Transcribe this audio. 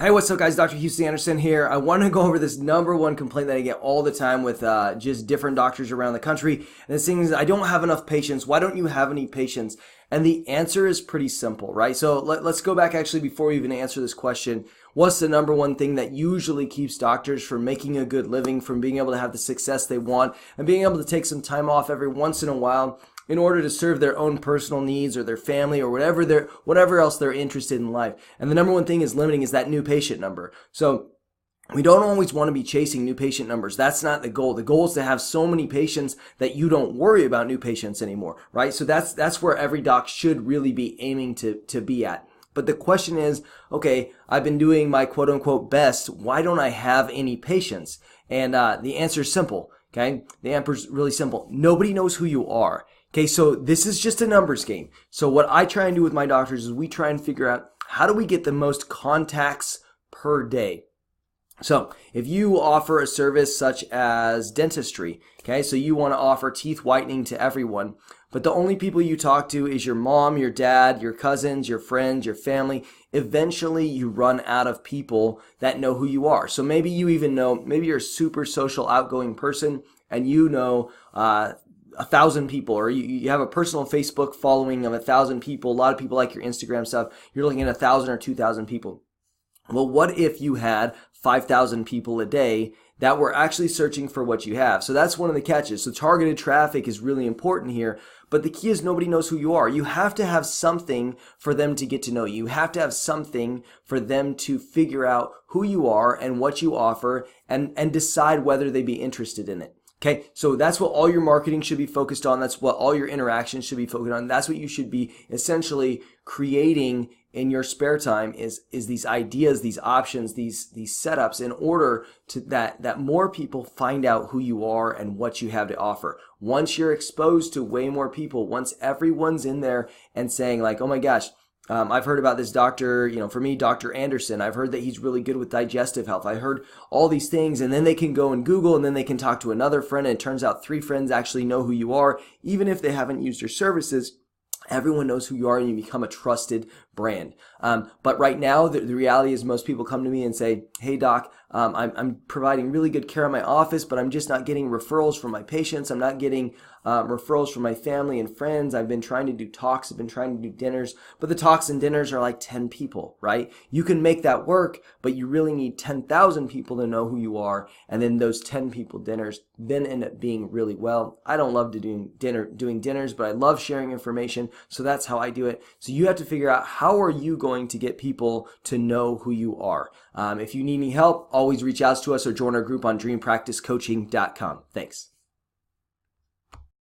Hey, what's up guys? Dr. Houston Anderson here. I want to go over this number one complaint that I get all the time with just different doctors around the country. And this thing is, I don't have enough patients. Why don't you have any patients? And the answer is pretty simple, right? So let's go back actually before we even answer this question. What's the number one thing that usually keeps doctors from making a good living, from being able to have the success they want, and being able to take some time off every once in a while in order to serve their own personal needs or their family or whatever else they're interested in life? And the number one thing is limiting is that new patient number. So we don't always want to be chasing new patient numbers. That's not the goal. The goal is to have so many patients that you don't worry about new patients anymore, right? So that's where every doc should really be aiming to be at. But the question is, okay, I've been doing my quote unquote best. Why don't I have any patients? And the answer is simple, okay? The answer is really simple. Nobody knows who you are. Okay, so this is just a numbers game. So what I try and do with my doctors is we try and figure out how do we get the most contacts per day. So if you offer a service such as dentistry, okay, so you want to offer teeth whitening to everyone, but the only people you talk to is your mom, your dad, your cousins, your friends, your family, eventually you run out of people that know who you are. So maybe you even know, maybe you're a super social outgoing person and you know 1,000 people, or you have a personal Facebook following of 1,000 people. A lot of people like your Instagram stuff. You're looking at 1,000 or 2,000 people. Well, what if you had 5,000 people a day that were actually searching for what you have? So that's one of the catches. So targeted traffic is really important here, but the key is nobody knows who you are. You have to have something for them to get to know you. You have to have something for them to figure out who you are and what you offer and decide whether they'd be interested in it. Okay, so that's what all your marketing should be focused on. That's what all your interactions should be focused on. That's what you should be essentially creating in your spare time is these ideas, these options, these setups in order to that more people find out who you are and what you have to offer. Once you're exposed to way more people, once everyone's in there and saying like, oh my gosh, I've heard about this doctor, for me, Dr. Anderson. I've heard that he's really good with digestive health. I heard all these things, and then they can go and Google, and then they can talk to another friend, and it turns out 3 friends actually know who you are. Even if they haven't used your services, everyone knows who you are, and you become a trusted brand. But right now, the reality is most people come to me and say, hey, doc, I'm providing really good care in my office, but I'm just not getting referrals from my patients. I'm not getting referrals from my family and friends. I've been trying to do talks. I've been trying to do dinners, but the talks and dinners are like 10 people, right? You can make that work, but you really need 10,000 people to know who you are. And then those 10 people dinners then end up being really well. I don't love doing dinners, but I love sharing information. So that's how I do it. So you have to figure out how are you going to get people to know who you are. If you need any help, always reach out to us or join our group on dreampracticecoaching.com. Thanks.